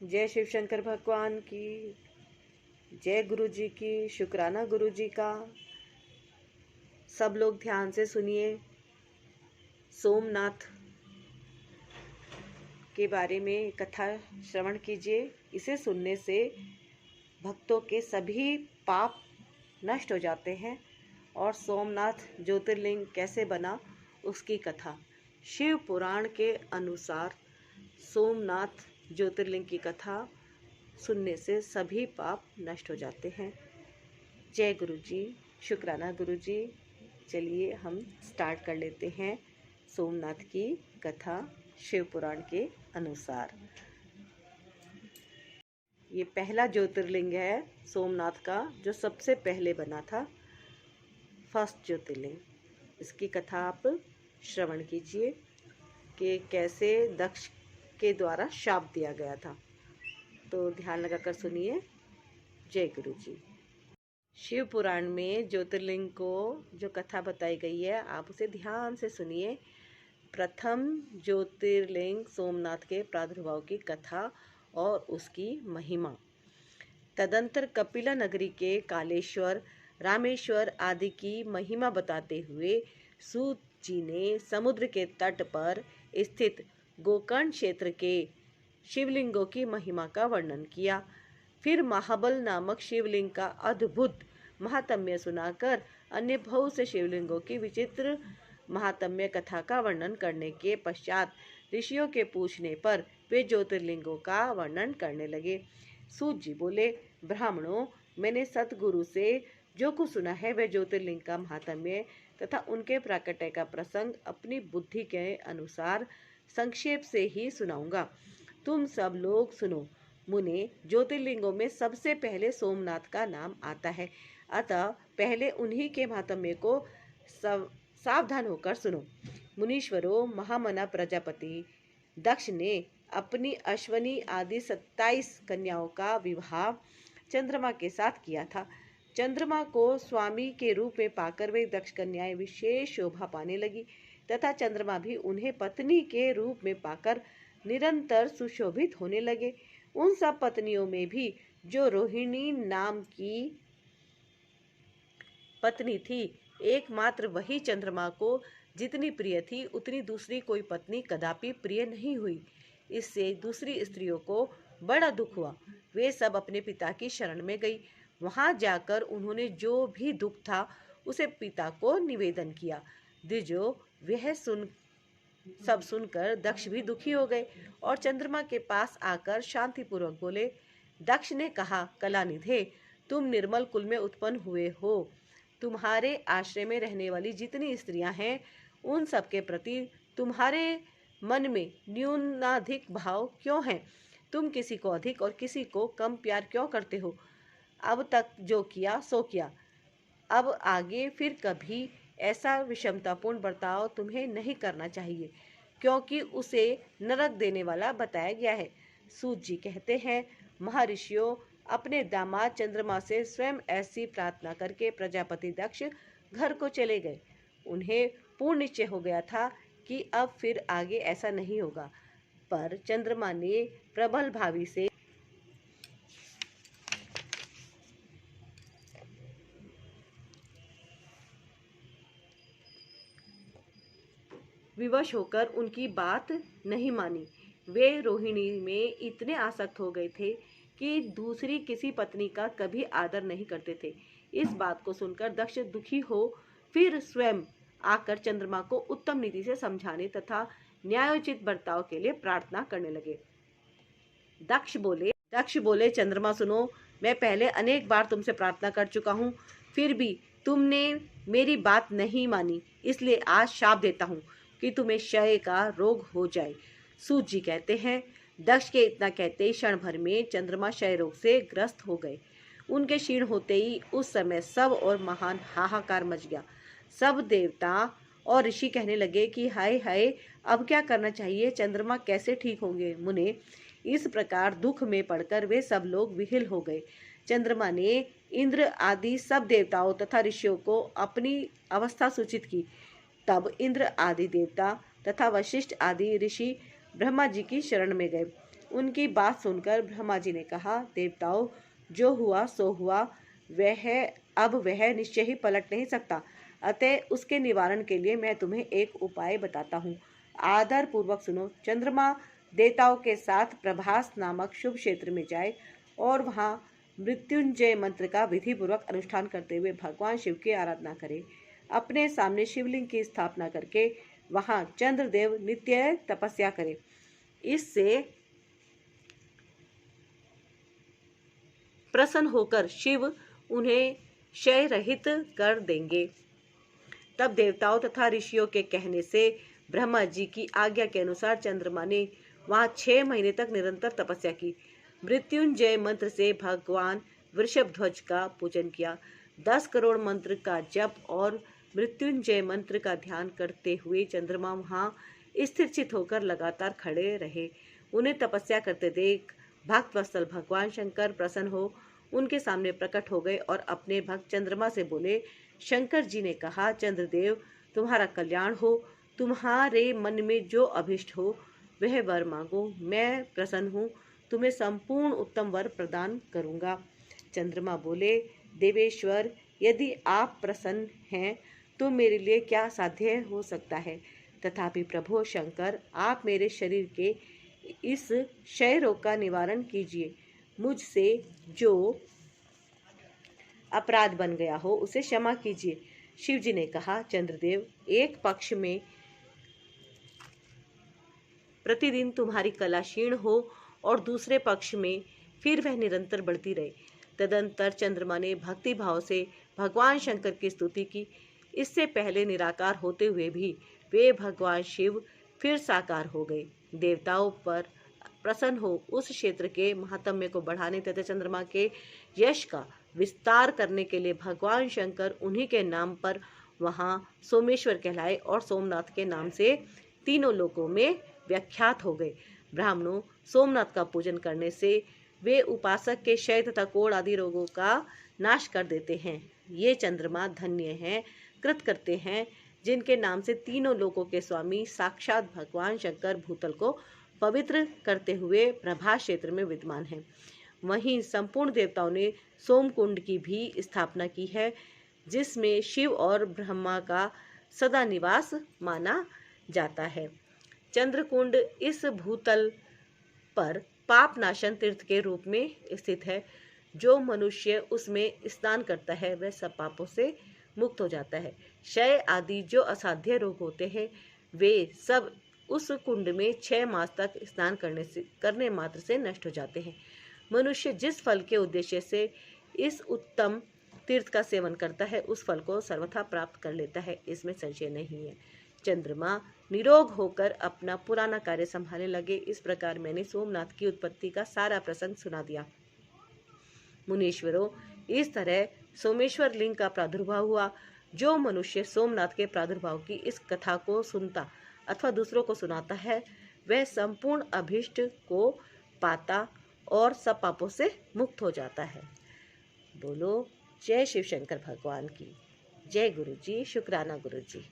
जय शिव शंकर भगवान की, जय गुरु जी की, शुक्राना गुरु जी का। सब लोग ध्यान से सुनिए। सोमनाथ के बारे में कथा श्रवण कीजिए। इसे सुनने से भक्तों के सभी पाप नष्ट हो जाते हैं। और सोमनाथ ज्योतिर्लिंग कैसे बना उसकी कथा। शिव पुराण के अनुसार सोमनाथ ज्योतिर्लिंग की कथा सुनने से सभी पाप नष्ट हो जाते हैं। जय गुरु जी, शुक्राना गुरु जी। चलिए हम स्टार्ट कर लेते हैं सोमनाथ की कथा शिव पुराण के अनुसार। ये पहला ज्योतिर्लिंग है सोमनाथ का, जो सबसे पहले बना था, फर्स्ट ज्योतिर्लिंग। इसकी कथा आप श्रवण कीजिए कि कैसे दक्ष के द्वारा शाप दिया गया था। तो ध्यान लगाकर सुनिए। जय गुरु जी। शिव पुराण में ज्योतिर्लिंग को जो कथा बताई गई है, आप उसे ध्यान से सुनिए। प्रथम ज्योतिर्लिंग सोमनाथ के प्रादुर्भाव की कथा और उसकी महिमा। तदंतर कपिला नगरी के कालेश्वर, रामेश्वर आदि की महिमा बताते हुए सूत जी ने समुद्र के तट पर स्थित गोकर्ण क्षेत्र के शिवलिंगों की महिमा का वर्णन किया। फिर महाबल नामक शिवलिंग का अद्भुत महात्म्य सुनाकर अन्य बहुत से शिवलिंगों की विचित्र महात्म्य कथा का वर्णन करने के पश्चात ऋषियों के पूछने पर वे ज्योतिर्लिंगों का वर्णन करने लगे। सूत जी बोले, ब्राह्मणों, मैंने सतगुरु से जो कुछ सुना है वह ज्योतिर्लिंग का महात्म्य तथा उनके प्राकट्य का प्रसंग अपनी बुद्धि के अनुसार संक्षेप से ही सुनाऊंगा। तुम सब लोग सुनो। मुने, ज्योतिर्लिंगों में सबसे पहले सोमनाथ का नाम आता है, अतः पहले उन्हीं के महात्म्य को सावधान होकर सुनो। मुनीश्वरों, महामना प्रजापति दक्ष ने अपनी अश्वनी आदि 27 कन्याओं का विवाह चंद्रमा के साथ किया था। चंद्रमा को स्वामी के रूप में पाकर वे दक्ष कन्याएं विशेष शोभा पाने लगी तथा चंद्रमा भी उन्हें पत्नी के रूप में पाकर निरंतर सुशोभित होने लगे। उन सब पत्नियों में भी जो रोहिणी नाम की पत्नी थी, एकमात्र वही चंद्रमा को जितनी प्रिय थी उतनी दूसरी कोई पत्नी कदापि प्रिय नहीं हुई। इससे दूसरी स्त्रियों को बड़ा दुख हुआ। वे सब अपने पिता की शरण में गई। वहां जाकर उन्होंने जो भी दुख था उसे पिता को निवेदन किया। द्विजो, वह सब सुनकर दक्ष भी दुखी हो गए और चंद्रमा के पास आकर शांतिपूर्वक बोले। दक्ष ने कहा, कलानिधे, तुम निर्मल कुल में उत्पन्न हुए हो। तुम्हारे आश्रय में रहने वाली जितनी स्त्रियां हैं उन सब के प्रति तुम्हारे मन में न्यूनाधिक भाव क्यों है? तुम किसी को अधिक और किसी को कम प्यार क्यों करते हो? अब तक जो किया सो किया, अब आगे फिर कभी ऐसा विषमतापूर्ण बर्ताव तुम्हें नहीं करना चाहिए, क्योंकि उसे नरक देने वाला बताया गया है। सूत जी कहते हैं, महर्षियों, अपने दामाद चंद्रमा से स्वयं ऐसी प्रार्थना करके प्रजापति दक्ष घर को चले गए। उन्हें पूर्ण निश्चय हो गया था कि अब फिर आगे ऐसा नहीं होगा, पर चंद्रमा ने प्रबल भावी से विवश होकर उनकी बात नहीं मानी। वे रोहिणी में इतने आसक्त हो गए थे कि दूसरी किसी पत्नी का कभी आदर नहीं करते थे। इस बात को सुनकर दक्ष दुखी हो फिर स्वयं आकर चंद्रमा को उत्तम नीति से समझाने तथा न्यायोचित बर्ताव के लिए प्रार्थना करने लगे। दक्ष बोले, चंद्रमा सुनो, मैं पहले अनेक बार तुमसे प्रार्थना कर चुका हूँ, फिर भी तुमने मेरी बात नहीं मानी, इसलिए आज शाप देता हूँ कि तुम्हें क्षय का रोग हो जाए। सूत जी कहते हैं, दक्ष के इतना कहते ही क्षण भर में चंद्रमा क्षय रोग से ग्रस्त हो गए। उनके क्षीण होते ही उस समय सब और महान हाहाकार मच गया। सब देवता और ऋषि कहने लगे कि हाय हाय, अब क्या करना चाहिए? चंद्रमा कैसे ठीक होंगे? मुने, इस प्रकार दुख में पड़कर वे सब लोग विहिल हो गए। चंद्रमा ने इंद्र आदि सब देवताओं तथा ऋषियों को अपनी अवस्था सूचित की। तब इंद्र आदि देवता तथा वशिष्ठ आदि ऋषि ब्रह्मा जी की शरण में गए। उनकी बात सुनकर ब्रह्मा जी ने कहा, देवताओं, जो हुआ सो हुआ, अब वह निश्चय ही पलट नहीं सकता, अतः उसके निवारण के लिए मैं तुम्हें एक उपाय बताता हूँ। आदर पूर्वक सुनो। चंद्रमा देवताओं के साथ प्रभास नामक शुभ क्षेत्र में जाए और वहाँ मृत्युंजय मंत्र का विधि पूर्वक अनुष्ठान करते हुए भगवान शिव की आराधना करे। अपने सामने शिवलिंग की स्थापना करके वहाँ चंद्रदेव नित्य तपस्या करे। इससे प्रसन्न होकर शिव उन्हें क्षय रहित कर देंगे। तब देवताओं तथा ऋषियों के कहने से ब्रह्मा जी की आज्ञा के अनुसार चंद्रमा ने वहां 6 महीने तक निरंतर तपस्या की। मृत्युंजय मंत्र से भगवान वृषभध्वज का पूजन किया। 10 करोड़ मंत्र का जप और मृत्युंजय मंत्र का ध्यान करते हुए चंद्रमा वहां स्थिरचित होकर लगातार खड़े रहे। उन्हें तपस्या करते देख भक्त वत्सल भगवान शंकर प्रसन्न हो उनके सामने प्रकट हो गए और अपने भक्त चंद्रमा से बोले, शंकर जी ने कहा, चंद्रदेव, तुम्हारा कल्याण हो, तुम्हारे मन में जो अभिष्ट हो वह वर मांगो, मैं प्रसन्न हूँ, तुम्हें संपूर्ण उत्तम वर प्रदान करूँगा। चंद्रमा बोले, देवेश्वर, यदि आप प्रसन्न हैं तो मेरे लिए क्या साध्य हो सकता है। तथापि प्रभु शंकर, आप मेरे शरीर के इस क्षय रोग का निवारण कीजिए। मुझसे जो अपराध बन गया हो उसे क्षमा कीजिए। शिव जी ने कहा, चंद्रदेव, एक पक्ष में प्रतिदिन तुम्हारी कला क्षीण हो और दूसरे पक्ष में फिर वह निरंतर बढ़ती रहे। तदंतर चंद्रमा ने भक्ति भाव से भगवान शंकर की स्तुति की। इससे पहले निराकार होते हुए भी वे भगवान शिव फिर साकार हो गए। देवताओं पर प्रसन्न हो उस क्षेत्र के महात्म्य को बढ़ाने तथा चंद्रमा के यश का विस्तार करने के लिए भगवान शंकर उन्हीं के नाम पर वहां सोमेश्वर कहलाए और सोमनाथ के नाम से तीनों लोकों में व्याख्यात हो गए। ब्राह्मणों, सोमनाथ का पूजन करने से वे उपासक के क्षय तथा कोढ़ आदि रोगों का नाश कर देते हैं। ये चंद्रमा धन्य हैं, कृत करते हैं, जिनके नाम से तीनों लोकों के स्वामी साक्षात भगवान शंकर भूतल को पवित्र करते हुए प्रभास क्षेत्र में विद्यमान हैं। वहीं संपूर्ण देवताओं ने सोमकुंड की भी स्थापना की है, जिसमें शिव और ब्रह्मा का सदा निवास माना जाता है। चंद्रकुंड इस भूतल पर पाप नाशन तीर्थ के रूप में स्थित है। जो मनुष्य उसमें स्नान करता है वह सब पापों से मुक्त हो जाता है। क्षय आदि जो असाध्य रोग होते हैं वे सब उस कुंड में 6 मास तक स्नान करने मात्र से नष्ट हो जाते हैं। मनुष्य जिस फल के उद्देश्य से इस उत्तम तीर्थ का सेवन करता है उस फल को सर्वथा प्राप्त कर लेता है, इसमें संशय नहीं है। चंद्रमा निरोग होकर अपना पुराना कार्य संभालने लगे। इस प्रकार मैंने सोमनाथ की उत्पत्ति का सारा प्रसंग सुना दिया। मुनीश्वरों, इस तरह सोमेश्वर लिंग का प्रादुर्भाव हुआ। जो मनुष्य सोमनाथ के प्रादुर्भाव की इस कथा को सुनता अथवा दूसरों को सुनाता है वह संपूर्ण अभिष्ट को पाता और सब पापों से मुक्त हो जाता है। बोलो जय शिव शंकर भगवान की जय। गुरु जी, शुक्राना गुरु जी।